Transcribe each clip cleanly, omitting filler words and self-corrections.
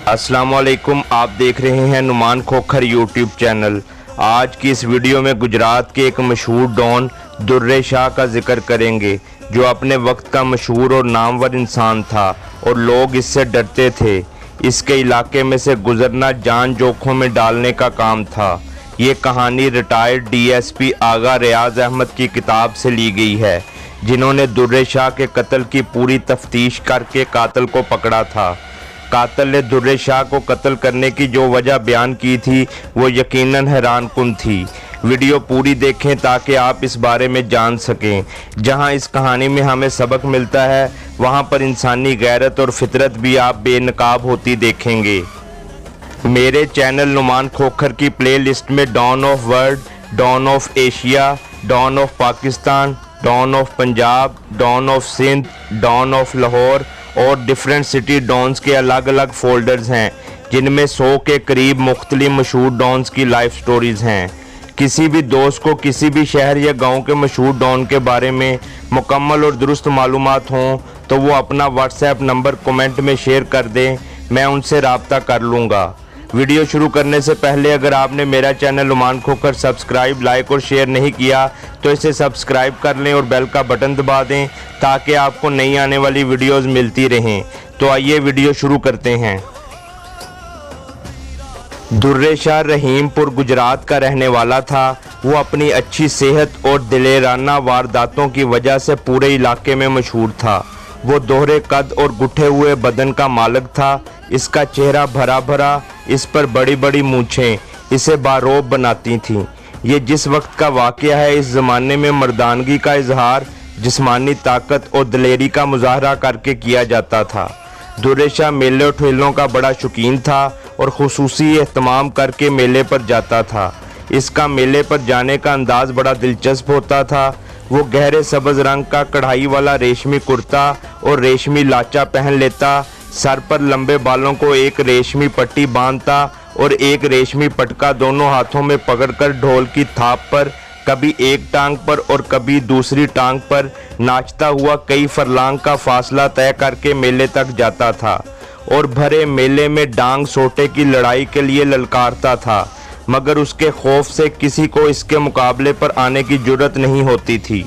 अस्सलाम वालेकुम, आप देख रहे हैं नुमान खोखर यूट्यूब चैनल। आज की इस वीडियो में गुजरात के एक मशहूर डॉन दुर्रे शाह का जिक्र करेंगे, जो अपने वक्त का मशहूर और नामवर इंसान था और लोग इससे डरते थे। इसके इलाके में से गुजरना जान जोखों में डालने का काम था। ये कहानी रिटायर्ड डीएसपी आगा रियाज अहमद की किताब से ली गई है, जिन्होंने दुर्रे शाह के कत्ल की पूरी तफ्तीश करके कातिल को पकड़ा था। कातिल ने दुर्रे शाह को कत्ल करने की जो वजह बयान की थी वो यकीनन हैरानकुन थी। वीडियो पूरी देखें ताकि आप इस बारे में जान सकें। जहां इस कहानी में हमें सबक मिलता है, वहां पर इंसानी गैरत और फितरत भी आप बेनकाब होती देखेंगे। मेरे चैनल नुमान खोखर की प्लेलिस्ट में don of world, don of Asia, don of Pakistan, don of Punjab, don of Sindh, don of Lahore और डिफरेंट सिटी डॉन्स के अलग अलग फोल्डर्स हैं, जिनमें 100 के करीब मुख्तलिफ मशहूर डॉन्स की लाइफ स्टोरीज़ हैं। किसी भी दोस्त को किसी भी शहर या गांव के मशहूर डॉन के बारे में मुकम्मल और दुरुस्त मालूमात हों तो वो अपना व्हाट्सएप नंबर कमेंट में शेयर कर दें, मैं उनसे रब्ता कर लूँगा। वीडियो शुरू करने से पहले अगर आपने मेरा channel Numan Khokhar subscribe, like और शेयर नहीं किया तो इसे सब्सक्राइब कर लें और बेल का बटन दबा दें ताकि आपको नई आने वाली वीडियोस मिलती रहें। तो आइए वीडियो शुरू करते हैं। दुर्रे शाह रहीमपुर गुजरात का रहने वाला था। वो अपनी अच्छी सेहत और दिलेराना वारदातों की वजह से पूरे इलाके में मशहूर था। वो दोहरे कद और गुठे हुए बदन का मालिक था। इसका चेहरा भरा भरा, इस पर बड़ी बड़ी मूछें इसे बारोब बनाती थीं। ये जिस वक्त का वाक़या है, इस ज़माने में मर्दानगी का इजहार जिस्मानी ताकत और दिलेरी का मुजाहरा करके किया जाता था। दुर्रे शाह मेले ठेलों का बड़ा शौकीन था और खुसूसी एहतमाम करके मेले पर जाता था। इसका मेले पर जाने का अंदाज़ बड़ा दिलचस्प होता था। वो गहरे सब्ज़ रंग का कढ़ाई वाला रेशमी कुर्ता और रेशमी लाचा पहन लेता। सर पर लंबे बालों को एक रेशमी पट्टी बांधता और एक रेशमी पटका दोनों हाथों में पकड़कर ढोल की थाप पर कभी एक टांग पर और कभी दूसरी टांग पर नाचता हुआ कई फरलांग का फासला तय करके मेले तक जाता था और भरे मेले में डांग सोटे की लड़ाई के लिए ललकारता था, मगर उसके खौफ से किसी को इसके मुकाबले पर आने की जुर्रत नहीं होती थी।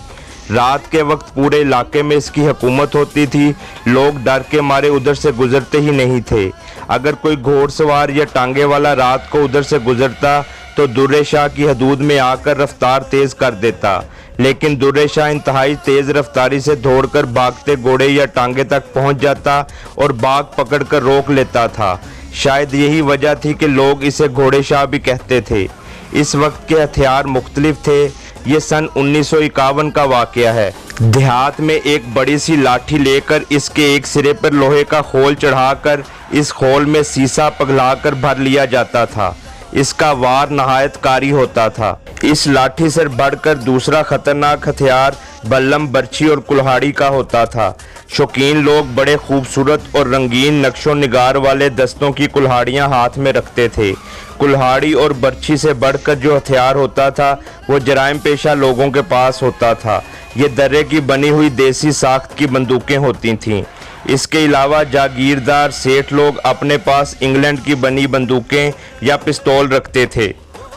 रात के वक्त पूरे इलाके में इसकी हुकूमत होती थी। लोग डर के मारे उधर से गुजरते ही नहीं थे। अगर कोई घोड़सवार या टांगे वाला रात को उधर से गुजरता तो दुर्रे शाह की हदूद में आकर रफ्तार तेज कर देता, लेकिन दुर्रे शाह इंतहाई तेज रफ्तारी से दौड़कर भागते घोड़े या टांगे तक पहुंच जाता और बाग पकड़कर रोक लेता था। शायद यही वजह थी कि लोग इसे घोड़े शाह भी कहते थे। इस वक्त के हथियार मुख्तलिफ थे। ये सन 1951 का वाक़या है। देहात में एक बड़ी सी लाठी लेकर इसके एक सिरे पर लोहे का खोल चढ़ाकर इस खोल में सीसा पिघलाकर भर लिया जाता था। इसका वार नहायत कारी होता था। इस लाठी से बढ़कर दूसरा खतरनाक हथियार बल्लम, बर्छी और कुल्हाड़ी का होता था। शौकीन लोग बड़े खूबसूरत और रंगीन नक्शो निगार वाले दस्तों की कुल्हाड़ियां हाथ में रखते थे। कुल्हाड़ी और बर्छी से बढ़कर जो हथियार होता था वो जराइम पेशा लोगों के पास होता था। ये दर्रे की बनी हुई देसी साख्त की बंदूकें होती थीं। इसके अलावा जागीरदार सेठ लोग अपने पास इंग्लैंड की बनी बंदूकें या पिस्तौल रखते थे।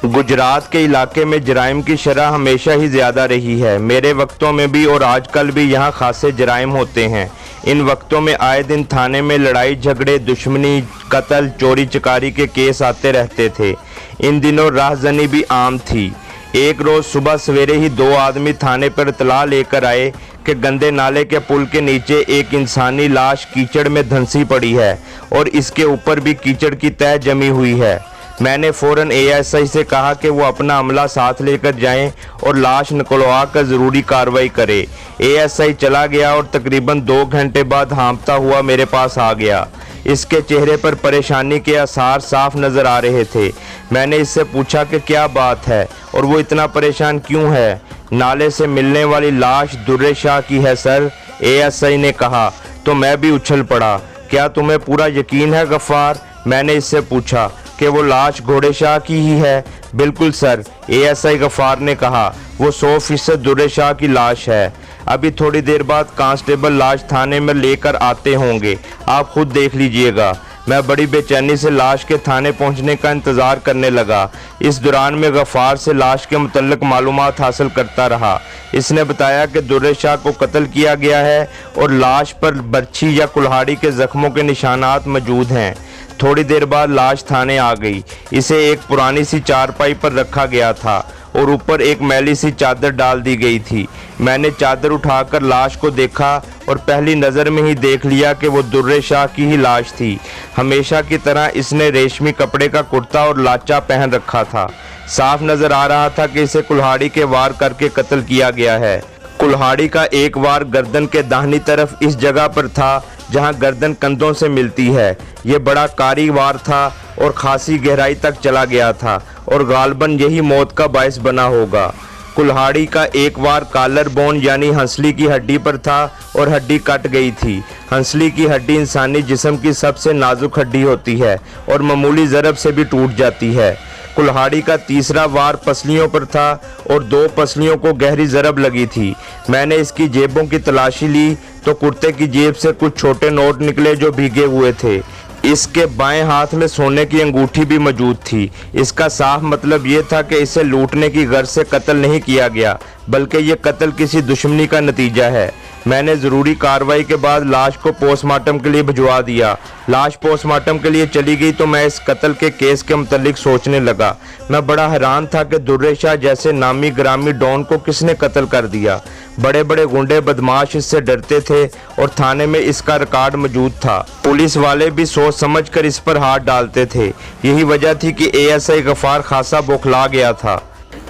गुजरात के इलाके में जराइम की शरह हमेशा ही ज़्यादा रही है। मेरे वक्तों में भी और आजकल भी यहाँ खासे जराइम होते हैं। इन वक्तों में आए दिन थाने में लड़ाई झगड़े, दुश्मनी, कत्ल, चोरी चकारी के केस आते रहते थे। इन दिनों राहजनी भी आम थी। एक रोज़ सुबह सवेरे ही 2 आदमी थाने पर इतला लेकर आए कि गंदे नाले के पुल के नीचे एक इंसानी लाश कीचड़ में धंसी पड़ी है और इसके ऊपर भी कीचड़ की तह जमी हुई है। मैंने फ़ौरन एएसआई से कहा कि वो अपना अमला साथ लेकर जाएं और लाश निकलवा कर ज़रूरी कार्रवाई करे। एएसआई चला गया और तकरीबन 2 घंटे बाद हाँफता हुआ मेरे पास आ गया। इसके चेहरे पर परेशानी के आसार साफ नज़र आ रहे थे। मैंने इससे पूछा कि क्या बात है और वो इतना परेशान क्यों है। नाले से मिलने वाली लाश दुर्रे शाह की है सर, एएसआई ने कहा। तो मैं भी उछल पड़ा। क्या तुम्हें पूरा यकीन है गफ्फार मैंने इससे पूछा कि वो लाश घोड़े शाह की ही है। बिल्कुल सर, एएसआई गफ्फार ने कहा, वो 100% दुर्रे शाह की लाश है। अभी थोड़ी देर बाद कांस्टेबल लाश थाने में लेकर आते होंगे, आप खुद देख लीजिएगा। मैं बड़ी बेचैनी से लाश के थाने पहुंचने का इंतज़ार करने लगा। इस दौरान मैं गफ्फार से लाश के मुतल्लिक मालूमात हासिल करता रहा। इसने बताया कि दुर्रे शाह को कत्ल किया गया है और लाश पर बर्छी या कुल्हाड़ी के ज़ख्मों के निशानात मौजूद हैं। थोड़ी देर बाद लाश थाने आ गई। इसे एक पुरानी सी चारपाई पर रखा गया था और ऊपर एक मैली सी चादर डाल दी गई थी। मैंने चादर उठाकर लाश को देखा और पहली नज़र में ही देख लिया कि वो दुर्रे शाह की ही लाश थी। हमेशा की तरह इसने रेशमी कपड़े का कुर्ता और लाचा पहन रखा था। साफ नज़र आ रहा था कि इसे कुल्हाड़ी के वार करके कत्ल किया गया है। कुल्हाड़ी का एक वार गर्दन के दाहिनी तरफ इस जगह पर था जहां गर्दन कंधों से मिलती है। ये बड़ा कारी वार था और खासी गहराई तक चला गया था और गालबन यही मौत का बायस बना होगा। कुल्हाड़ी का एक वार कॉलर बोन यानी हंसली की हड्डी पर था और हड्डी कट गई थी। हंसली की हड्डी इंसानी जिस्म की सबसे नाजुक हड्डी होती है और मामूली ज़रब से भी टूट जाती है। कुल्हाड़ी का तीसरा वार पसलियों पर था और 2 पसलियों को गहरी ज़रब लगी थी। मैंने इसकी जेबों की तलाशी ली तो कुर्ते की जेब से कुछ छोटे नोट निकले जो भीगे हुए थे। इसके बाएं हाथ में सोने की अंगूठी भी मौजूद थी। इसका साफ मतलब ये था कि इसे लूटने की गर्ज से कत्ल नहीं किया गया, बल्कि ये कत्ल किसी दुश्मनी का नतीजा है। मैंने ज़रूरी कार्रवाई के बाद लाश को पोस्टमार्टम के लिए भिजवा दिया। लाश पोस्टमार्टम के लिए चली गई तो मैं इस कत्ल के केस के मुतालिक सोचने लगा। मैं बड़ा हैरान था कि दुर्रे शाह जैसे नामी ग्रामी डॉन को किसने कत्ल कर दिया। बड़े बड़े गुंडे बदमाश इससे डरते थे और थाने में इसका रिकॉर्ड मौजूद था। पुलिस वाले भी सोच समझ कर इस पर हाथ डालते थे। यही वजह थी कि एएसआई गफ्फार खासा बौखला गया था,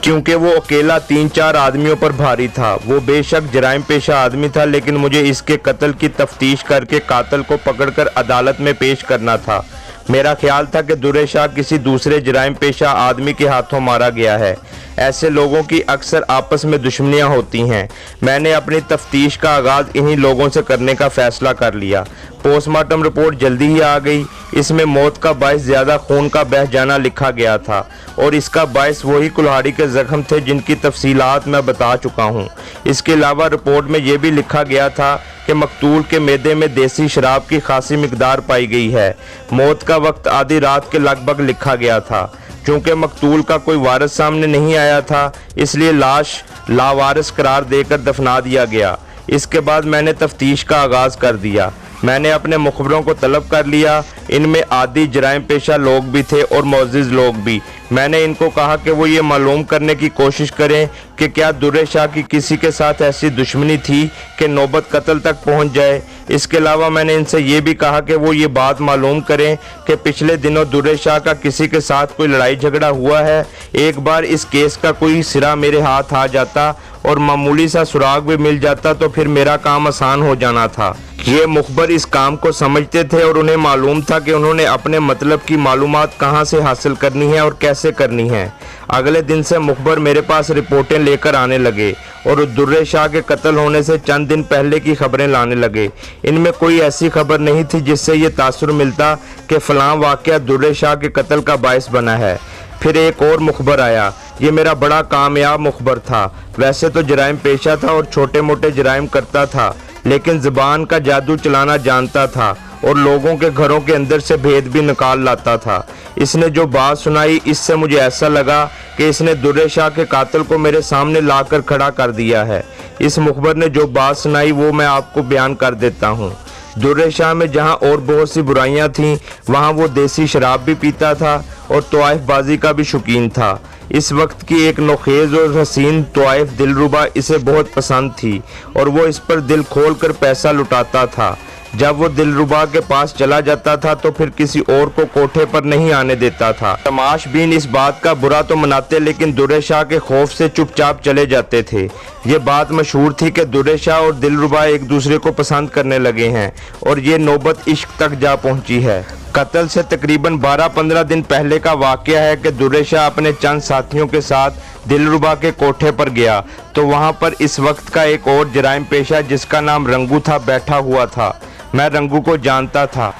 क्योंकि वो अकेला 3-4 आदमियों पर भारी था। वो बेशक जराइम पेशा आदमी था, लेकिन मुझे इसके कत्ल की तफ्तीश करके कातिल को पकड़कर अदालत में पेश करना था। मेरा ख्याल था कि दुर्रे शाह किसी दूसरे जराइम पेशा आदमी के हाथों मारा गया है। ऐसे लोगों की अक्सर आपस में दुश्मनियां होती हैं। मैंने अपनी तफ्तीश का आगाज़ इन्हीं लोगों से करने का फ़ैसला कर लिया। पोस्टमार्टम रिपोर्ट जल्दी ही आ गई। इसमें मौत का बायस ज़्यादा खून का बह जाना लिखा गया था और इसका बायस वही कुल्हाड़ी के ज़ख्म थे जिनकी तफसीलात मैं बता चुका हूँ। इसके अलावा रिपोर्ट में यह भी लिखा गया था कि मकतूल के मैदे में देसी शराब की खासी मिकदार पाई गई है। मौत का वक्त आधी रात के लगभग लिखा गया था। चूँकि मकतूल का कोई वारिस सामने नहीं आया था, इसलिए लाश लावारिस करार देकर दफना दिया गया। इसके बाद मैंने तफ्तीश का आगाज़ कर दिया। मैंने अपने मुखबरों को तलब कर लिया। इनमें आदि जराइम पेशा लोग भी थे और मोअज़्ज़िज़ लोग भी। मैंने इनको कहा कि वो ये मालूम करने की कोशिश करें कि क्या दुर्रे शाह की किसी के साथ ऐसी दुश्मनी थी कि नौबत कत्ल तक पहुंच जाए। इसके अलावा मैंने इनसे ये भी कहा कि वो ये बात मालूम करें कि पिछले दिनों दुर्रे शाह का किसी के साथ कोई लड़ाई झगड़ा हुआ है। एक बार इस केस का कोई सिरा मेरे हाथ आ जाता और मामूली सा सुराग भी मिल जाता तो फिर मेरा काम आसान हो जाना था। ये मुखबर इस काम को समझते थे और उन्हें मालूम था कि उन्होंने अपने मतलब की मालूमात कहाँ से हासिल करनी है और कैसे करनी है। अगले दिन से मुखबर मेरे पास रिपोर्टें लेकर आने लगे और दुर्रे शाह के कत्ल होने से चंद दिन पहले की खबरें लाने लगे। इनमें कोई ऐसी खबर नहीं थी जिससे ये तासुर मिलता कि फ़लाँ वाक़या दुर्रे शाह के कत्ल का बायस बना है। फिर एक और मुखबर आया। ये मेरा बड़ा कामयाब मुखबर था। वैसे तो जराइम पेशा था और छोटे मोटे जराइम करता था, लेकिन ज़बान का जादू चलाना जानता था और लोगों के घरों के अंदर से भेद भी निकाल लाता था। इसने जो बात सुनाई, इससे मुझे ऐसा लगा कि इसने दुर्रे शाह के कातिल को मेरे सामने लाकर खड़ा कर दिया है। इस मुखबर ने जो बात सुनाई वो मैं आपको बयान कर देता हूँ। दुर्रे शाह में जहाँ और बहुत सी बुराइयाँ थीं, वहाँ वो देसी शराब भी पीता था और तवाइफ बाजी का भी शौकीन था। इस वक्त की एक नोखेज़ और हसीन तवाइफ दिलरुबा इसे बहुत पसंद थी और वो इस पर दिल खोल कर पैसा लुटाता था। जब वो दिलरुबा के पास चला जाता था तो फिर किसी और को कोठे पर नहीं आने देता था। तमाशबीन इस बात का बुरा तो मनाते, लेकिन दुर्रे शाह के खौफ से चुपचाप चले जाते थे। ये बात मशहूर थी कि दुर्रे शाह और दिलरुबा एक दूसरे को पसंद करने लगे हैं और ये नौबत इश्क तक जा पहुंची है। कत्ल से तकरीबन 12-15 दिन पहले का वाक़या है कि दुर्रे शाह अपने चंद साथियों के साथ दिलरुबा के कोठे पर गया तो वहाँ पर इस वक्त का एक और जराइम पेशा जिसका नाम रंगू था बैठा हुआ था। मैं रंगू को जानता था।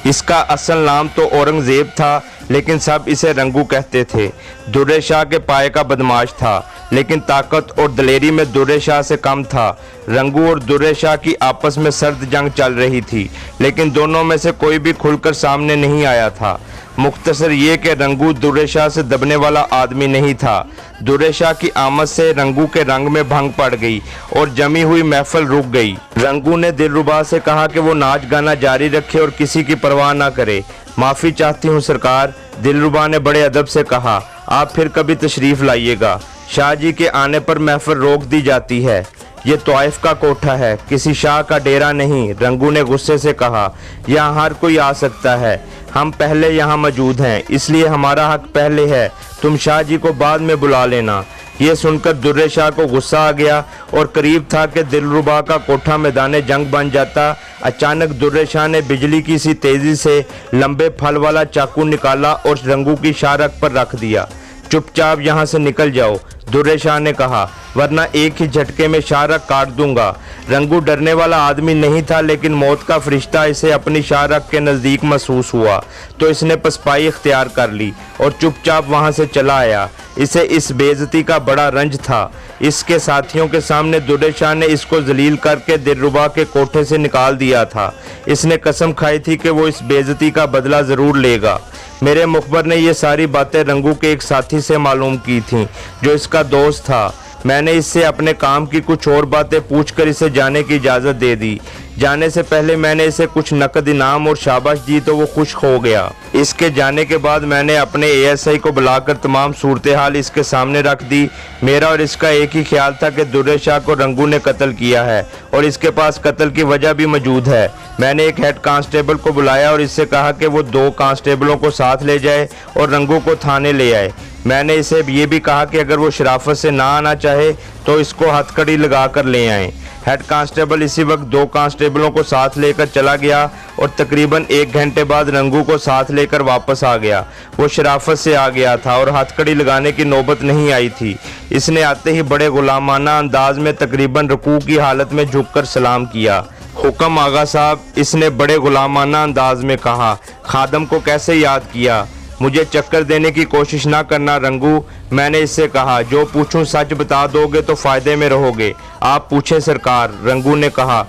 इसका असल नाम तो औरंगजेब था, लेकिन सब इसे रंगू कहते थे। दुर्रे शाह के पाए का बदमाश था, लेकिन ताकत और दलेरी में दुर्रे शाह से कम था। रंगू और दुर्रे शाह की आपस में सर्द जंग चल रही थी, लेकिन दोनों में से कोई भी खुलकर सामने नहीं आया था। मुख्तसर ये कि रंगू दुर्रे शाह से दबने वाला आदमी नहीं था। दुर्रे शाह की आमद से रंगू के रंग में भंग पड़ गई और जमी हुई महफिल रुक गई। रंगू ने दिलरुबा से कहा कि वो नाच गाना जारी रखे और किसी की परवाह ना करे। माफ़ी चाहती हूँ सरकार, दिलरुबा ने बड़े अदब से कहा। आप फिर कभी तशरीफ़ लाइएगा। शाह जी के आने पर महफिल रोक दी जाती है। ये तौइफ का कोठा है, किसी शाह का डेरा नहीं। रंगू ने गुस्से से कहा, यहाँ हर कोई आ सकता है। हम पहले यहाँ मौजूद हैं, इसलिए हमारा हक पहले है। तुम शाह जी को बाद में बुला लेना। ये सुनकर दुर्रे शाह को गुस्सा आ गया और करीब था कि दिलरुबा का कोठा मैदान जंग बन जाता। अचानक दुर्रे शाह ने बिजली की सी तेजी से लंबे फल वाला चाकू निकाला और रंगू की शाहरग पर रख दिया। चुपचाप यहाँ से निकल जाओ, दुर्रे शाह ने कहा, वरना एक ही झटके में शाहरग काट दूंगा। रंगू डरने वाला आदमी नहीं था, लेकिन मौत का फरिश्ता इसे अपनी शाहरग के नज़दीक महसूस हुआ तो इसने पसपाई इख्तियार कर ली और चुपचाप वहाँ से चला आया। इसे इस बेइज्जती का बड़ा रंज था। इसके साथियों के सामने दुर्रे शाह ने इसको जलील करके दिलरुबा के कोठे से निकाल दिया था। इसने कसम खाई थी कि वो इस बेइज्जती का बदला ज़रूर लेगा। मेरे मुखबर ने ये सारी बातें रंगू के एक साथी से मालूम की थीं, जो इसका दोस्त था। मैंने इससे अपने काम की कुछ और बातें पूछकर इसे जाने की इजाज़त दे दी। जाने से पहले मैंने इसे कुछ नकद इनाम और शाबाश दी तो वो खुश हो गया। इसके जाने के बाद मैंने अपने एएसआई को बुलाकर तमाम सूरत हाल इसके सामने रख दी। मेरा और इसका एक ही ख्याल था कि दुर्रे शाह को रंगू ने कत्ल किया है और इसके पास कत्ल की वजह भी मौजूद है। मैंने एक हेड कांस्टेबल को बुलाया और इससे कहा कि वो 2 कांस्टेबलों को साथ ले जाए और रंगू को थाने ले आए। मैंने इसे ये भी कहा कि अगर वो शराफत से ना आना चाहे तो इसको हथकड़ी लगा कर ले आएं। हेड कांस्टेबल इसी वक्त 2 कांस्टेबलों को साथ लेकर चला गया और तकरीबन 1 घंटे बाद रंगू को साथ लेकर वापस आ गया। वो शराफत से आ गया था और हथकड़ी लगाने की नौबत नहीं आई थी। इसने आते ही बड़े गुलामाना अंदाज में तकरीबन रुकू की हालत में झुककर सलाम किया। हुक्म आगा साहब, इसने बड़े गुलामाना अंदाज में कहा। खादम को कैसे याद किया? मुझे चक्कर देने की कोशिश ना करना रंगू, मैंने इससे कहा। जो पूछूं सच बता दोगे तो फायदे में रहोगे। आप पूछे सरकार, रंगू ने कहा।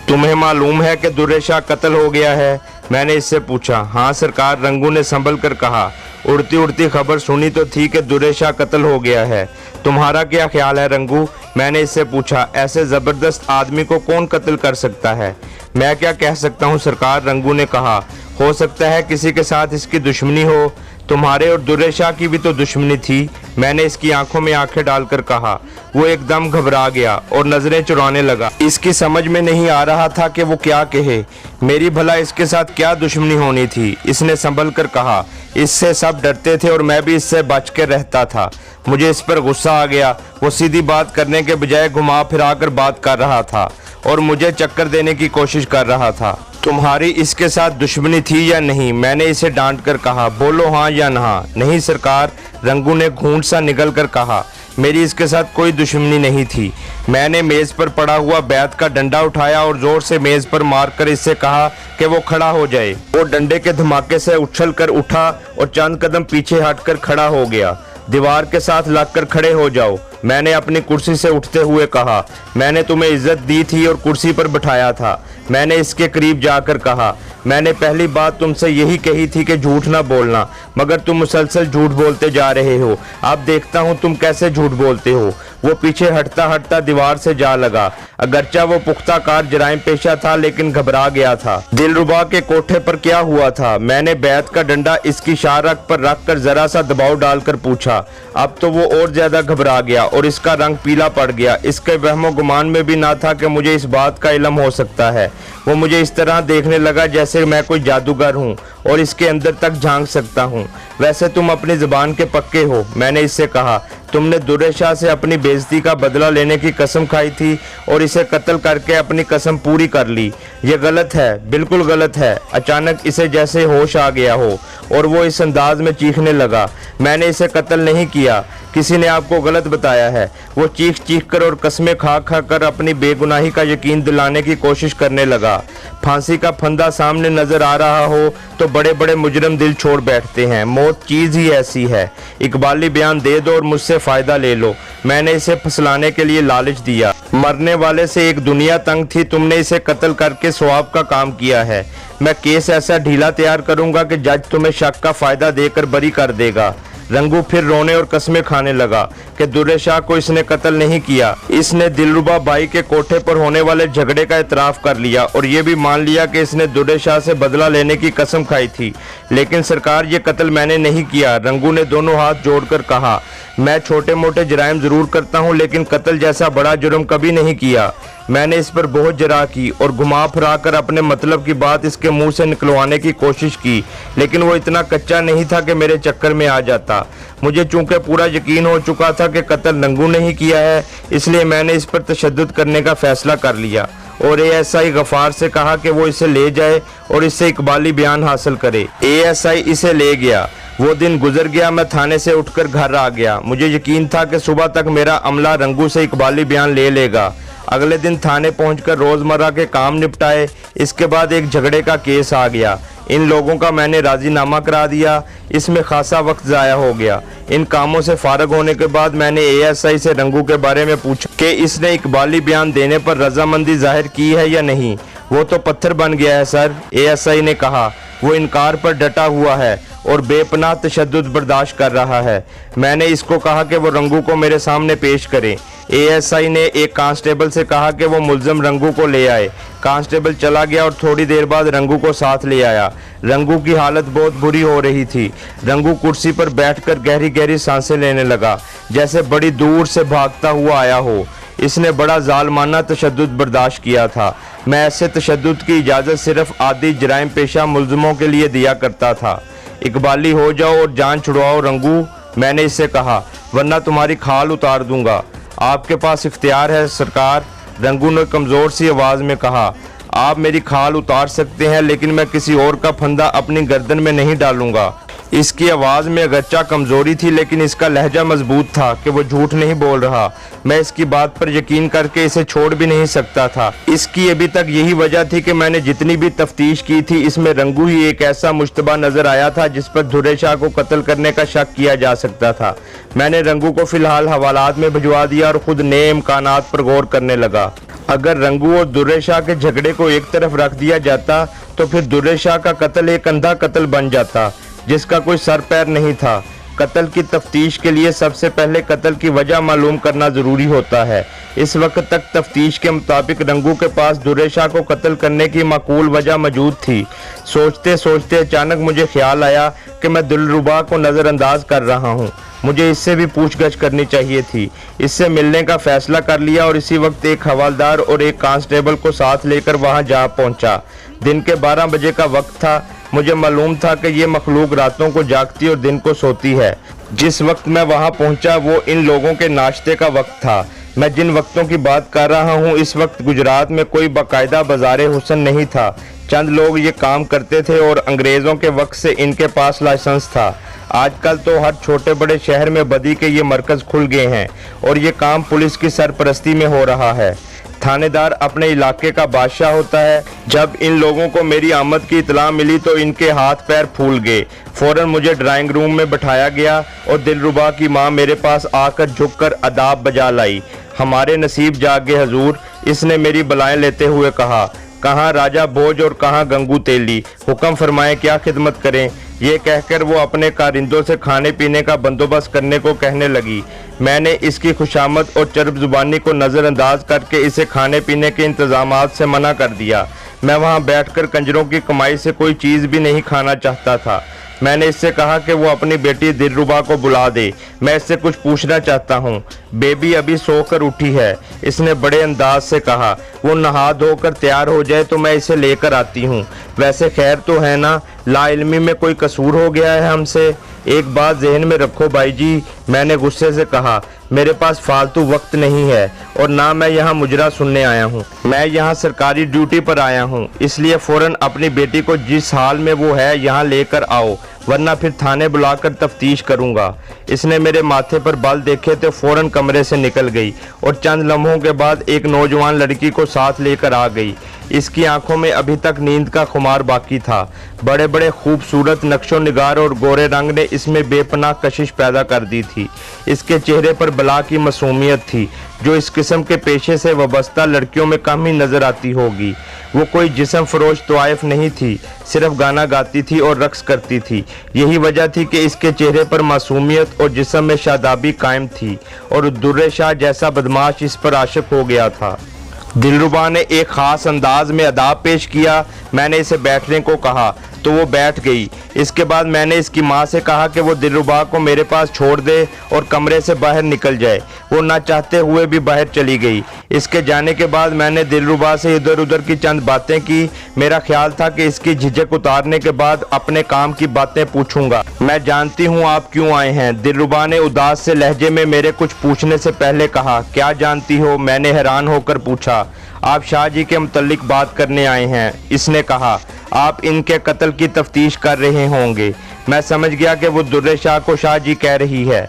तुम्हें मालूम है कि दुर्रे शाह कत्ल हो गया है? मैंने इससे पूछा। हाँ सरकार, रंगू ने संभल कर कहा। उड़ती उड़ती खबर सुनी तो थी कि दुर्रे शाह कत्ल हो गया है। तुम्हारा क्या ख्याल है रंगू? मैंने इससे पूछा। ऐसे ज़बरदस्त आदमी को कौन कत्ल कर सकता है? मैं क्या कह सकता हूँ सरकार, रंगू ने कहा। हो सकता है किसी के साथ इसकी दुश्मनी हो। तुम्हारे और दुर्रे शाह की भी तो दुश्मनी थी। मैंने इसकी आंखों में आंखें डालकर कहा। वो एकदम घबरा गया और नजरें चुराने लगा। इसकी समझ में नहीं आ रहा था कि वो क्या कहे। मेरी भला इसके साथ क्या दुश्मनी होनी थी? इसने संभल कर कहा। इससे सब डरते थे और मैं भी इससे बच कर रहता था। मुझे इस पर गुस्सा आ गया। वो सीधी बात करने के बजाय घुमा फिरा कर बात कर रहा था और मुझे चक्कर देने की कोशिश कर रहा था। तुम्हारी इसके साथ दुश्मनी थी या नहीं? मैंने इसे डांट कर कहा। बोलो हाँ या ना। नहीं सरकार, रंगू ने घूंट सा निकल कर कहा। मेरी इसके साथ कोई दुश्मनी नहीं थी। मैंने मेज़ पर पड़ा हुआ बैत का डंडा उठाया और ज़ोर से मेज़ पर मारकर इससे कहा कि वो खड़ा हो जाए। वो डंडे के धमाके से उछल कर उठा और चंद कदम पीछे हटकर खड़ा हो गया। दीवार के साथ लगकर खड़े हो जाओ, मैंने अपनी कुर्सी से उठते हुए कहा। मैंने तुम्हें इज्जत दी थी और कुर्सी पर बिठाया था। मैंने इसके करीब जाकर कहा। मैंने पहली बात तुमसे यही कही थी कि झूठ ना बोलना, मगर तुम मुसलसल झूठ बोलते जा रहे हो। अब देखता हूँ तुम कैसे झूठ बोलते हो। वो पीछे हटता हटता दीवार से जा लगा। अगरचा वो पुख्ता कार जराइम पेशा था, लेकिन घबरा गया था। दिलरुबा के कोठे पर क्या हुआ था? मैंने बैत का डंडा इसकी शाहरग पर रखकर जरा सा दबाव डालकर पूछा। अब तो वो और ज्यादा घबरा गया और इसका रंग पीला पड़ गया। इसके वहमो गुमान में भी ना था कि मुझे इस बात का इल्म हो सकता है। वो मुझे इस तरह देखने लगा जैसे मैं कोई जादूगर हूँ और इसके अंदर तक झांक सकता हूँ। वैसे तुम अपनी जुबान के पक्के हो, मैंने इससे कहा। तुमने दुर्रे शाह से अपनी बेइज्जती का बदला लेने की कसम खाई थी और इसे कत्ल करके अपनी कसम पूरी कर ली। ये गलत है, बिल्कुल गलत है। अचानक इसे जैसे होश आ गया हो और वो इस अंदाज में चीखने लगा, मैंने इसे कत्ल नहीं किया, किसी ने आपको गलत बताया है। वो चीख चीख कर और कस्में खा खा कर अपनी बेगुनाही का यकीन दिलाने की कोशिश करने लगा। फांसी का फंदा सामने नजर आ रहा हो तो बड़े बड़े मुजरिम दिल छोड़ बैठते हैं। मौत चीज ही ऐसी है। इकबाली बयान दे दो और मुझसे फायदा ले लो। मैंने इसे फसलाने के लिए लालच दिया। मरने वाले से एक दुनिया तंग थी, तुमने इसे कत्ल करके सवाब का काम किया है। मैं केस ऐसा ढीला तैयार करूंगा कि जज तुम्हें शक का फायदा देकर बरी कर देगा। रंगू फिर रोने और कस्में खाने लगा कि दुर्रे शाह को इसने कत्ल नहीं किया। इसने दिलरुबा बाई के कोठे पर होने वाले झगड़े का इतराफ कर लिया और ये भी मान लिया कि इसने दुर्रे शाह से बदला लेने की कसम खाई थी। लेकिन सरकार, ये कत्ल मैंने नहीं किया। रंगू ने दोनों हाथ जोड़कर कहा, मैं छोटे मोटे जराइम जरूर करता हूँ लेकिन कत्ल जैसा बड़ा जुर्म कभी नहीं किया। मैंने इस पर बहुत जरा की और घुमा फिरा कर अपने मतलब की बात इसके मुंह से निकलवाने की कोशिश की, लेकिन वो इतना कच्चा नहीं था कि मेरे चक्कर में आ जाता। मुझे चूंकि पूरा यकीन हो चुका था कि कत्ल रंगू नहीं किया है, इसलिए मैंने इस पर तशद्दुद करने का फैसला कर लिया और एएसआई गफार से कहा कि वो इसे ले जाए और इससे इकबाली बयान हासिल करे। एएसआई इसे ले गया। वो दिन गुजर गया, मैं थाने से उठकर घर आ गया। मुझे यकीन था कि सुबह तक मेरा अमला रंगू से इकबाली बयान ले लेगा। अगले दिन थाने पहुंचकर रोजमर्रा के काम निपटाए। इसके बाद एक झगड़े का केस आ गया। इन लोगों का मैंने राजीनामा करा दिया। इसमें खासा वक्त ज़ाया हो गया। इन कामों से फारग होने के बाद मैंने एएसआई से रंगू के बारे में पूछा कि इसने इकबाली बयान देने पर रजामंदी जाहिर की है या नहीं। वो तो पत्थर बन गया है सर, एएसआई ने कहा। वो इनकार पर डटा हुआ है और बेपनाह तशद्दुद बर्दाश्त कर रहा है। मैंने इसको कहा कि वो रंगू को मेरे सामने पेश करे। एएसआई ने एक कांस्टेबल से कहा कि वो मुल्ज़िम रंगू को ले आए। कांस्टेबल चला गया और थोड़ी देर बाद रंगू को साथ ले आया। रंगू की हालत बहुत बुरी हो रही थी। रंगू कुर्सी पर बैठकर गहरी गहरी सांसें लेने लगा, जैसे बड़ी दूर से भागता हुआ आया हो। इसने बड़ा जालमाना तशद्दुद बर्दाश्त किया था। मैं ऐसे तशद्दुद की इजाज़त सिर्फ आदि जराइम पेशा मुल्ज़िमों के लिए दिया करता था। इकबाली हो जाओ और जान छुड़वाओ रंगू, मैंने इससे कहा, वरना तुम्हारी खाल उतार दूंगा। आपके पास इख्तियार है सरकार, रंगू ने कमज़ोर सी आवाज़ में कहा। आप मेरी खाल उतार सकते हैं लेकिन मैं किसी और का फंदा अपनी गर्दन में नहीं डालूंगा। इसकी आवाज़ में अगरचा कमज़ोरी थी लेकिन इसका लहजा मजबूत था कि वो झूठ नहीं बोल रहा। मैं इसकी बात पर यकीन करके इसे छोड़ भी नहीं सकता था। इसकी अभी तक यही वजह थी कि मैंने जितनी भी तफ्तीश की थी इसमें रंगू ही एक ऐसा मुश्तबा नज़र आया था जिस पर दुर्रे शाह को कत्ल करने का शक किया जा सकता था। मैंने रंगू को फ़िलहाल हवालात में भिजवा दिया और ख़ुद नए इम्कानात पर गौर करने लगा। अगर रंगू और दुर्रे शाह के झगड़े को एक तरफ रख दिया जाता तो फिर दुर्रे शाह का कत्ल एक अंधा कत्ल बन जाता जिसका कोई सर पैर नहीं था। कत्ल की तफ्तीश के लिए सबसे पहले कत्ल की वजह मालूम करना ज़रूरी होता है। इस वक्त तक तफ्तीश के मुताबिक रंगू के पास दुर्रे शाह को कत्ल करने की माकूल वजह मौजूद थी। सोचते सोचते अचानक मुझे ख्याल आया कि मैं दिलरुबा को नज़रअंदाज कर रहा हूँ। मुझे इससे भी पूछगछ करनी चाहिए थी। इससे मिलने का फैसला कर लिया और इसी वक्त एक हवालदार और एक कांस्टेबल को साथ लेकर वहाँ जा पहुँचा। दिन के 12 बजे का वक्त था। मुझे मालूम था कि ये मखलूक रातों को जागती और दिन को सोती है। जिस वक्त मैं वहां पहुंचा वो इन लोगों के नाश्ते का वक्त था। मैं जिन वक्तों की बात कर रहा हूं, इस वक्त गुजरात में कोई बाकायदा बाज़ार हुसन नहीं था। चंद लोग ये काम करते थे और अंग्रेज़ों के वक्त से इनके पास लाइसेंस था। आजकल तो हर छोटे बड़े शहर में बदी के ये मरकज़ खुल गए हैं और ये काम पुलिस की सरपरस्ती में हो रहा है। थानेदार अपने इलाके का बादशाह होता है। जब इन लोगों को मेरी आमद की इतला मिली तो इनके हाथ पैर फूल गए। फ़ौरन मुझे ड्राइंग रूम में बैठाया गया और दिलरुबा की माँ मेरे पास आकर झुककर अदाब बजा लाई। हमारे नसीब जागे हजूर, इसने मेरी बलाएं लेते हुए कहा। कहाँ राजा भोज और कहाँ गंगू तेली, हुक्म फरमाए क्या खिदमत करें। ये कहकर वो अपने कारिंदों से खाने पीने का बंदोबस्त करने को कहने लगी। मैंने इसकी खुशामद और चरब जुबानी को नज़रअंदाज करके इसे खाने पीने के इंतजामात से मना कर दिया। मैं वहाँ बैठकर कंजरों की कमाई से कोई चीज़ भी नहीं खाना चाहता था। मैंने इससे कहा कि वो अपनी बेटी दिलरुबा को बुला दे, मैं इससे कुछ पूछना चाहता हूँ। बेबी अभी सोकर उठी है, इसने बड़े अंदाज से कहा। वो नहा धोकर तैयार हो जाए तो मैं इसे लेकर आती हूँ। वैसे खैर तो है ना, लाइल्मी में कोई कसूर हो गया है हमसे। एक बात जहन में रखो भाई जी, मैंने गुस्से से कहा। मेरे पास फालतू वक्त नहीं है और ना मैं यहाँ मुजरा सुनने आया हूँ। मैं यहाँ सरकारी ड्यूटी पर आया हूँ, इसलिए फ़ौरन अपनी बेटी को जिस हाल में वो है यहाँ लेकर आओ, वरना फिर थाने बुलाकर तफ्तीश करूँगा। इसने मेरे माथे पर बाल देखे तो फ़ौरन कमरे से निकल गई और चंद लम्हों के बाद एक नौजवान लड़की को साथ लेकर आ गई। इसकी आंखों में अभी तक नींद का खुमार बाकी था। बड़े बड़े खूबसूरत नक्शो निगार और गोरे रंग ने इसमें बेपनाह कशिश पैदा कर दी थी। इसके चेहरे पर बला की मासूमियत थी जो इस किस्म के पेशे से वाबस्ता लड़कियों में कम ही नजर आती होगी। वो कोई जिस्म फरोश तवाइफ नहीं थी, सिर्फ गाना गाती थी और रक्स करती थी। यही वजह थी कि इसके चेहरे पर मासूमियत और जिस्म में शादाबी कायम थी और दुर्रे शाह जैसा बदमाश इस पर आशिक हो गया था। दिलरुबा ने एक ख़ास अंदाज में अदाब पेश किया। मैंने इसे बैठने को कहा तो वो बैठ गई। इसके बाद मैंने इसकी माँ से कहा कि वो दिलरुबा को मेरे पास छोड़ दे और कमरे से बाहर निकल जाए। वो ना चाहते हुए भी बाहर चली गई। इसके जाने के बाद मैंने दिलरुबा से इधर उधर की चंद बातें की। मेरा ख्याल था कि इसकी झिझक उतारने के बाद अपने काम की बातें पूछूंगा। मैं जानती हूँ आप क्यों आए हैं, दिलरुबा ने उदास से लहजे में मेरे कुछ पूछने से पहले कहा। क्या जानती हो, मैंने हैरान होकर पूछा। आप शाह जी के मुतल्लिक बात करने आए हैं, इसने कहा। आप इनके कत्ल की तफ्तीश कर रहे होंगे। मैं समझ गया कि वो दुर्रे शाह को शाह जी कह रही है।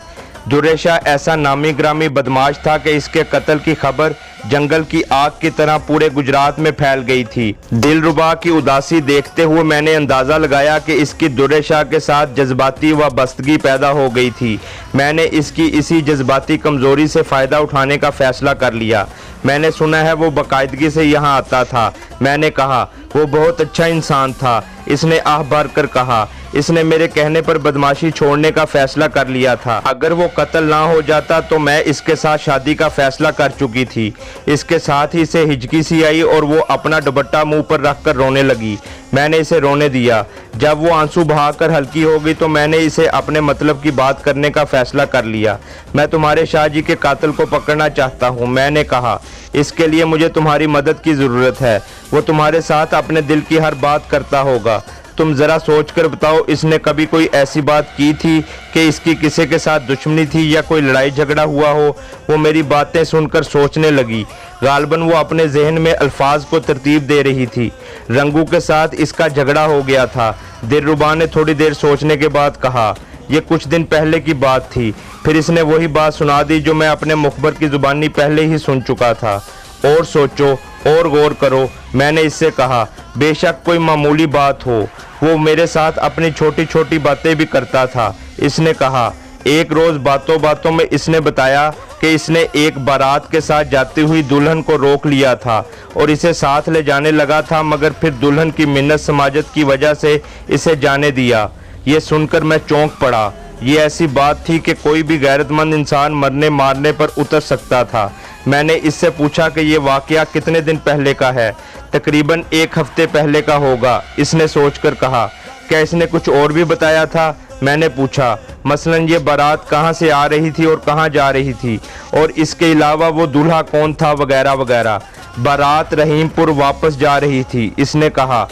दुर्रे शाह ऐसा नामी ग्रामी बदमाश था कि इसके कत्ल की खबर जंगल की आग की तरह पूरे गुजरात में फैल गई थी। दिलरुबा की उदासी देखते हुए मैंने अंदाज़ा लगाया कि इसकी दुर्रे शाह के साथ जज्बाती वाबस्तगी पैदा हो गई थी। मैंने इसकी इसी जज्बाती कमज़ोरी से फ़ायदा उठाने का फ़ैसला कर लिया। मैंने सुना है वो बाकायदगी से यहाँ आता था। मैंने कहा वो बहुत अच्छा इंसान था। इसने आह भर कर कहा। इसने मेरे कहने पर बदमाशी छोड़ने का फैसला कर लिया था। अगर वो कत्ल ना हो जाता तो मैं इसके साथ शादी का फैसला कर चुकी थी। इसके साथ ही इसे हिचकी सी आई और वो अपना दुपट्टा मुंह पर रखकर रोने लगी। मैंने इसे रोने दिया। जब वो आंसू बहाकर हल्की हो गई तो मैंने इसे अपने मतलब की बात करने का फैसला कर लिया। मैं तुम्हारे शाह जी के कातिल को पकड़ना चाहता हूँ, मैंने कहा। इसके लिए मुझे तुम्हारी मदद की ज़रूरत है। वो तुम्हारे साथ अपने दिल की हर बात करता होगा। तुम ज़रा सोच कर बताओ, इसने कभी कोई ऐसी बात की थी कि इसकी किसी के साथ दुश्मनी थी या कोई लड़ाई झगड़ा हुआ हो? वो मेरी बातें सुनकर सोचने लगी। गालबन वो अपने जहन में अल्फाज को तरतीब दे रही थी। रंगू के साथ इसका झगड़ा हो गया था। दिलरुबा ने थोड़ी देर सोचने के बाद कहा, ये कुछ दिन पहले की बात थी। फिर इसने वही बात सुना दी जो मैं अपने मुखबर की ज़ुबानी पहले ही सुन चुका था। और सोचो और गौर करो, मैंने इससे कहा। बेशक कोई मामूली बात हो, वो मेरे साथ अपनी छोटी छोटी बातें भी करता था, इसने कहा। एक रोज़ बातों बातों में इसने बताया कि इसने एक बारात के साथ जाती हुई दुल्हन को रोक लिया था और इसे साथ ले जाने लगा था, मगर फिर दुल्हन की मिन्नत समाजत की वजह से इसे जाने दिया। ये सुनकर मैं चौंक पड़ा। ये ऐसी बात थी कि कोई भी गैरतमंद इंसान मरने मारने पर उतर सकता था। मैंने इससे पूछा कि ये वाकया कितने दिन पहले का है? तकरीबन 1 हफ्ते पहले का होगा, इसने सोचकर कहा। क्या इसने कुछ और भी बताया था? मैंने पूछा। मसलन ये बारात कहाँ से आ रही थी और कहाँ जा रही थी, और इसके अलावा वो दूल्हा कौन था, वगैरह वगैरह। बारात रहीमपुर वापस जा रही थी, इसने कहा।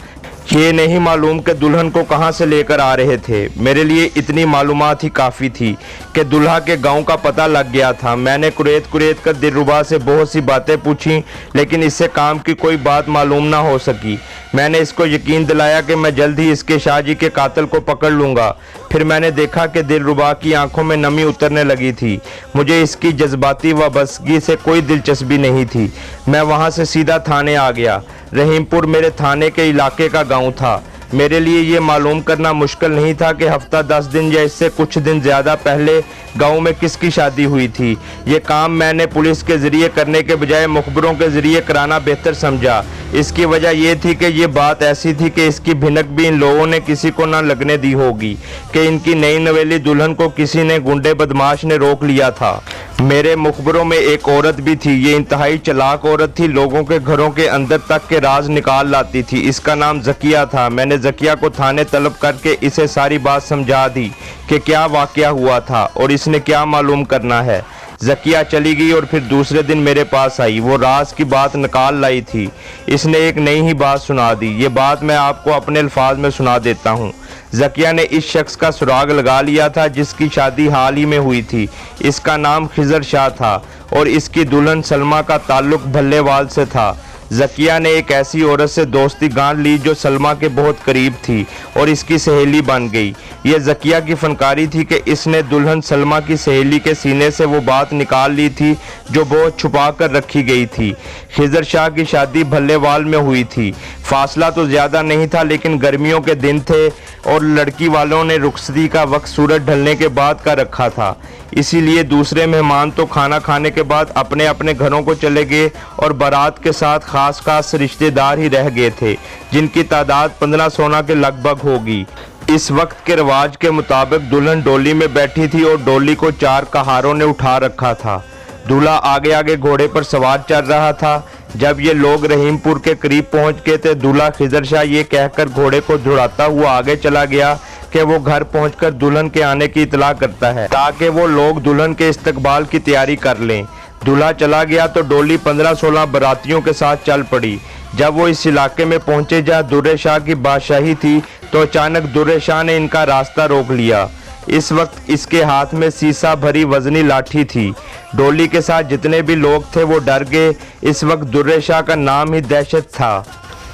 ये नहीं मालूम कि दुल्हन को कहाँ से लेकर आ रहे थे। मेरे लिए इतनी मालूमात ही काफ़ी थी कि दुल्हा के गांव का पता लग गया था। मैंने कुरेद कुरेद कर दिलरुबा से बहुत सी बातें पूछी, लेकिन इससे काम की कोई बात मालूम ना हो सकी। मैंने इसको यकीन दिलाया कि मैं जल्द ही इसके शाह जी के कातिल को पकड़ लूँगा। फिर मैंने देखा कि दिलरुबा की आंखों में नमी उतरने लगी थी। मुझे इसकी जज्बाती वाबस्तगी से कोई दिलचस्पी नहीं थी। मैं वहाँ से सीधा थाने आ गया। रहीमपुर मेरे थाने के इलाके का गांव था। मेरे लिए ये मालूम करना मुश्किल नहीं था कि हफ्ता 10 दिन या इससे कुछ दिन ज़्यादा पहले गांव में किसकी शादी हुई थी। ये काम मैंने पुलिस के ज़रिए करने के बजाय मुखबरों के ज़रिए कराना बेहतर समझा। इसकी वजह यह थी कि ये बात ऐसी थी कि इसकी भिनक भी इन लोगों ने किसी को ना लगने दी होगी कि इनकी नई नवेली दुल्हन को किसी ने गुंडे बदमाश ने रोक लिया था। मेरे मुखबरों में एक औरत भी थी। ये इंतहाई चालाक औरत थी, लोगों के घरों के अंदर तक के राज निकाल लाती थी। इसका नाम ज़किया था। मैंने ज़किया को थाने तलब करके इसे सारी बात समझा दी कि क्या वाक़या हुआ था और इसने क्या मालूम करना है। ज़किया चली गई और फिर दूसरे दिन मेरे पास आई। वो राज की बात निकाल लाई थी। इसने एक नई ही बात सुना दी। ये बात मैं आपको अपने अल्फाज में सुना देता हूँ। ज़किया ने इस शख्स का सुराग लगा लिया था जिसकी शादी हाल ही में हुई थी। इसका नाम खिज़र शाह था और इसकी दुल्हन सलमा का ताल्लुक भल्लेवाल से था। ज़किया ने एक ऐसी औरत से दोस्ती गांठ ली जो सलमा के बहुत करीब थी और इसकी सहेली बन गई। ये ज़किया की फनकारी थी कि इसने दुल्हन सलमा की सहेली के सीने से वो बात निकाल ली थी जो बहुत छुपा कर रखी गई थी। खिज़र शाह की शादी भल्लेवाल में हुई थी। फासला तो ज़्यादा नहीं था लेकिन गर्मियों के दिन थे और लड़की वालों ने रुखसती का वक्त सूरज ढलने के बाद का रखा था, इसीलिए दूसरे मेहमान तो खाना खाने के बाद अपने अपने घरों को चले गए और बारात के साथ खास रिश्तेदार ही रह गए थे जिनकी तादाद 15-16 के लगभग होगी। इस वक्त के रिवाज के मुताबिक दुल्हन डोली में बैठी थी और डोली को 4 कहारों ने उठा रखा था। दूल्हा आगे आगे घोड़े पर सवार चल रहा था। जब ये लोग रहीमपुर के करीब पहुंच गए थे, दूल्हा खिज़र शाह ये कहकर घोड़े को दौड़ाता हुआ आगे चला गया कि वो घर पहुंचकर दुल्हन के आने की इतला करता है ताकि वो लोग दुल्हन के इस्तकबाल की तैयारी कर लें। दूल्हा चला गया तो डोली 15-16 बारातियों के साथ चल पड़ी। जब वो इस इलाके में पहुंचे जहाँ दुर्रे शाह की बादशाही थी तो अचानक दुर्रे शाह ने इनका रास्ता रोक लिया। इस वक्त इसके हाथ में सीसा भरी वजनी लाठी थी। डोली के साथ जितने भी लोग थे वो डर गए। इस वक्त दुर्रे शाह का नाम ही दहशत था।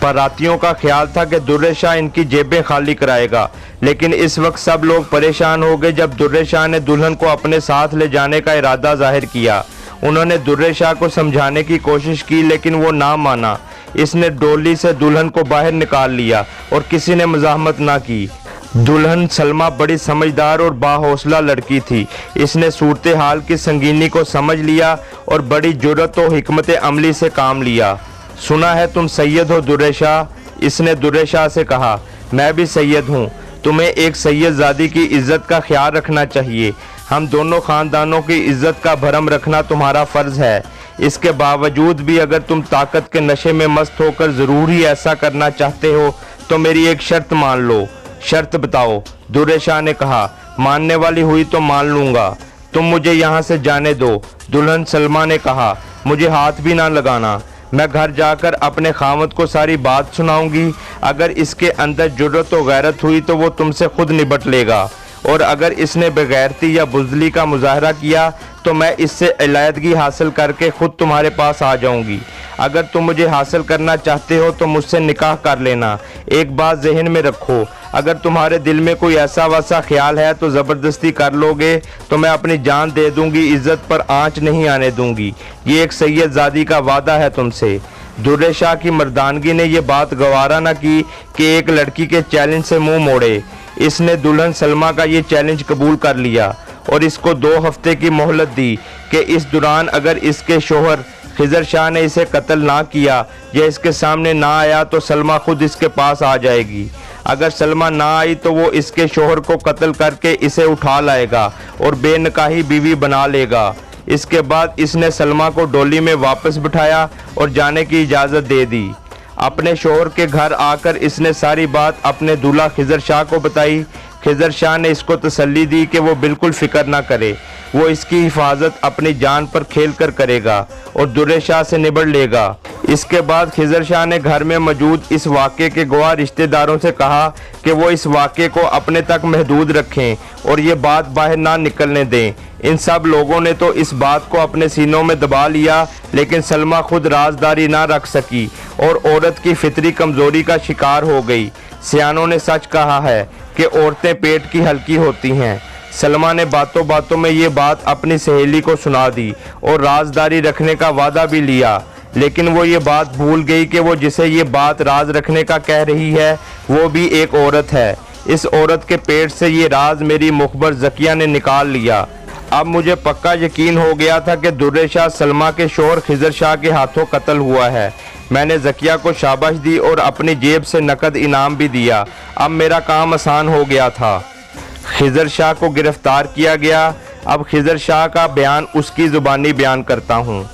बारातियों का ख्याल था कि दुर्रे शाह इनकी जेबें खाली कराएगा, लेकिन इस वक्त सब लोग परेशान हो गए जब दुर्रे शाह ने दुल्हन को अपने साथ ले जाने का इरादा जाहिर किया। उन्होंने दुर्रे शाह को समझाने की कोशिश की लेकिन वो ना माना। इसने डोली से दुल्हन को बाहर निकाल लिया और किसी ने मज़ाहमत ना की। दुल्हन सलमा बड़ी समझदार और बाहौसला लड़की थी। इसने सूरत हाल की संगीनी को समझ लिया और बड़ी जुर्रत और हिकमत अमली से काम लिया। सुना है तुम सैयद हो दुर्रे शाह, इसने दुर्रे शाह से कहा। मैं भी सैयद हूँ। तुम्हें एक सैयदजादी की इज्जत का ख्याल रखना चाहिए। हम दोनों खानदानों की इज्जत का भरम रखना तुम्हारा फ़र्ज है। इसके बावजूद भी अगर तुम ताकत के नशे में मस्त होकर ज़रूर ही ऐसा करना चाहते हो तो मेरी एक शर्त मान लो। शर्त बताओ, दुर्रे शाह ने कहा। मानने वाली हुई तो मान लूँगा, तुम मुझे यहाँ से जाने दो। दुल्हन सलमा ने कहा, मुझे हाथ भी ना लगाना। मैं घर जाकर अपने खामद को सारी बात सुनाऊंगी। अगर इसके अंदर जुर्रत और गैरत हुई तो वो तुमसे खुद निपट लेगा, और अगर इसने बेगैरती या बुज़दिली का मुजाहरा किया तो मैं इससे इलायदगी हासिल करके खुद तुम्हारे पास आ जाऊंगी। अगर तुम मुझे हासिल करना चाहते हो तो मुझसे निकाह कर लेना। एक बात जहन में रखो, अगर तुम्हारे दिल में कोई ऐसा वैसा ख्याल है तो ज़बरदस्ती कर लोगे तो मैं अपनी जान दे दूंगी, इज़्ज़त पर आंच नहीं आने दूंगी। ये एक सैयदजादी का वादा है तुमसे। दुर्रे शाह की मर्दानगी ने यह बात गवारा न की कि एक लड़की के चैलेंज से मुंह मोड़े। इसने दुल्हन सलमा का ये चैलेंज कबूल कर लिया और इसको 2 हफ्ते की मोहलत दी कि इस दौरान अगर इसके शोहर खिज़र शाह ने इसे कत्ल ना किया या इसके सामने ना आया तो सलमा खुद इसके पास आ जाएगी। अगर सलमा ना आई तो वो इसके शोहर को कत्ल करके इसे उठा लाएगा और बेनकाही बीवी बना लेगा। इसके बाद इसने सलमा को डोली में वापस बिठाया और जाने की इजाज़त दे दी। अपने शोहर के घर आकर इसने सारी बात अपने दूल्हा खिज़र शाह को बताई। खिज़र शाह ने इसको तसल्ली दी कि वो बिल्कुल फ़िक्र ना करे, वो इसकी हिफाजत अपनी जान पर खेल कर करेगा और दुर्रे शाह से निबड़ लेगा। इसके बाद खिज़र शाह ने घर में मौजूद इस वाक़े के गवाह रिश्तेदारों से कहा कि वो इस वाक़े को अपने तक महदूद रखें और ये बात बाहर ना निकलने दें। इन सब लोगों ने तो इस बात को अपने सीनों में दबा लिया, लेकिन सलमा खुद राजदारी ना रख सकी और औरत की फितरी कमज़ोरी का शिकार हो गई। सियानों ने सच कहा है कि औरतें पेट की हल्की होती हैं। सलमा ने बातों बातों में ये बात अपनी सहेली को सुना दी और राजदारी रखने का वादा भी लिया, लेकिन वो ये बात भूल गई कि वो जिसे ये बात राज रखने का कह रही है वो भी एक औरत है। इस औरत के पेट से ये राज मेरी मुखबर ज़किया ने निकाल लिया। अब मुझे पक्का यकीन हो गया था कि दुर्रे शाह सलमा के शोहर खिज़र शाह के हाथों कत्ल हुआ है। मैंने ज़किया को शाबाश दी और अपनी जेब से नकद इनाम भी दिया। अब मेरा काम आसान हो गया था। खिज़र शाह को गिरफ्तार किया गया। अब खिज़र शाह का बयान उसकी ज़ुबानी बयान करता हूँ।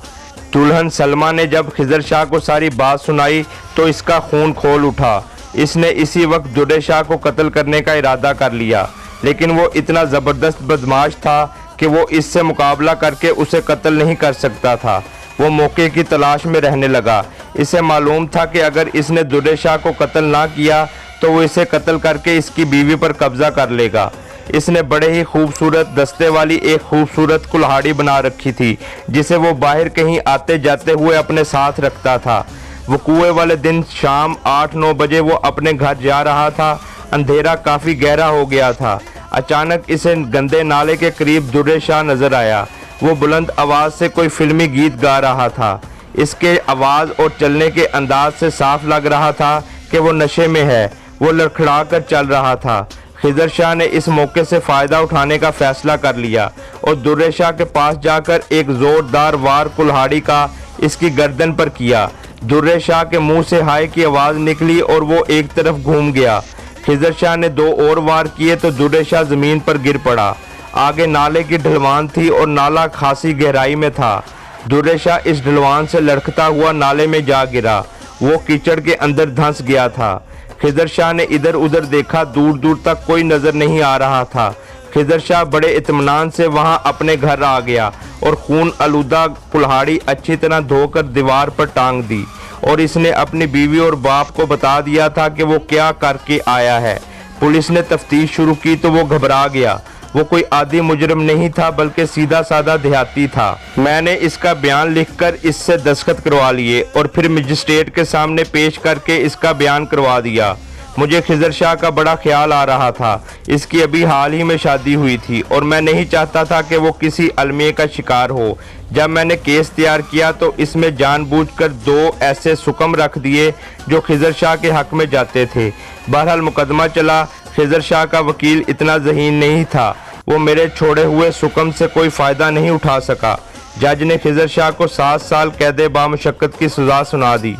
दुल्हन सलमा ने जब खिज़र शाह को सारी बात सुनाई तो इसका खून खोल उठा। इसने इसी वक्त दुर्रे शाह को कत्ल करने का इरादा कर लिया, लेकिन वो इतना ज़बरदस्त बदमाश था कि वो इससे मुकाबला करके उसे कत्ल नहीं कर सकता था। वो मौके की तलाश में रहने लगा। इसे मालूम था कि अगर इसने दुर्रे शाह को कत्ल ना किया तो वो इसे कत्ल करके इसकी बीवी पर कब्जा कर लेगा। इसने बड़े ही खूबसूरत दस्ते वाली एक खूबसूरत कुल्हाड़ी बना रखी थी जिसे वो बाहर कहीं आते जाते हुए अपने साथ रखता था। वकूए वाले दिन शाम 8-9 बजे वो अपने घर जा रहा था। अंधेरा काफ़ी गहरा हो गया था। अचानक इसे गंदे नाले के करीब दुर्रे शाह नजर आया। वो बुलंद आवाज़ से कोई फिल्मी गीत गा रहा था। इसके आवाज़ और चलने के अंदाज से साफ लग रहा था कि वो नशे में है। वो लड़खड़ा कर चल रहा था। खिज़र शाह ने इस मौके से फ़ायदा उठाने का फ़ैसला कर लिया और दुर्रे शाह के पास जाकर एक ज़ोरदार वार कुल्हाड़ी का इसकी गर्दन पर किया। दुर्रे शाह के मुंह से हाय की आवाज़ निकली और वो एक तरफ घूम गया। खिज़र शाह ने 2 और वार किए तो दुर्रे शाह ज़मीन पर गिर पड़ा। आगे नाले की ढलवान थी और नाला खासी गहराई में था। दुर्रे शाह इस ढलवान से लड़खता हुआ नाले में जा गिरा। वो कीचड़ के अंदर धंस गया था। खिज़र शाह ने इधर उधर देखा, दूर दूर तक कोई नज़र नहीं आ रहा था। खिज़र शाह बड़े इत्मीनान से वहां अपने घर आ गया और खून आलूदा कुल्हाड़ी अच्छी तरह धोकर दीवार पर टांग दी और इसने अपनी बीवी और बाप को बता दिया था कि वो क्या करके आया है। पुलिस ने तफ्तीश शुरू की तो वो घबरा गया। वो कोई आदी मुजरिम नहीं था बल्कि सीधा साधा देहाती था। मैंने इसका बयान लिखकर इससे दस्तखत करवा लिए और फिर मजिस्ट्रेट के सामने पेश करके इसका बयान करवा दिया। मुझे खिज़र शाह का बड़ा ख्याल आ रहा था। इसकी अभी हाल ही में शादी हुई थी और मैं नहीं चाहता था कि वो किसी अलमिया का शिकार हो। जब मैंने केस तैयार किया तो इसमें जानबूझकर 2 ऐसे सुकम रख दिए जो खिज़र शाह के हक में जाते थे। बहरहाल मुकदमा चला। खिज़र शाह का वकील इतना ज़हीन नहीं था। वो मेरे छोड़े हुए सुकम से कोई फ़ायदा नहीं उठा सका। जज ने खिज़र शाह को 7 साल कैद बामुशक्कत की सज़ा सुना दी।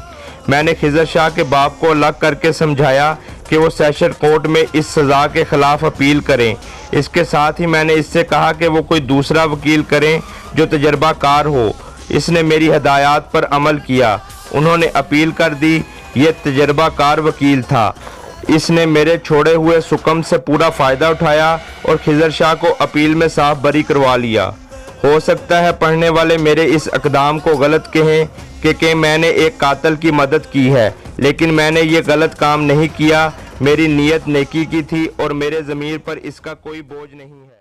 मैंने खिज़र शाह के बाप को अलग करके समझाया कि वो सेशन कोर्ट में इस सज़ा के ख़िलाफ़ अपील करें। इसके साथ ही मैंने इससे कहा कि वो कोई दूसरा वकील करें जो तजर्बाकार हो। इसने मेरी हदायत पर अमल किया। उन्होंने अपील कर दी। ये तजर्बाकार वकील था। इसने मेरे छोड़े हुए सुकम से पूरा फ़ायदा उठाया और खिज़र शाह को अपील में साफ बरी करवा लिया। हो सकता है पढ़ने वाले मेरे इस इक़दाम को गलत कहें कि मैंने एक कातिल की मदद की है, लेकिन मैंने ये गलत काम नहीं किया। मेरी नीयत नेकी की थी और मेरे ज़मीर पर इसका कोई बोझ नहीं है।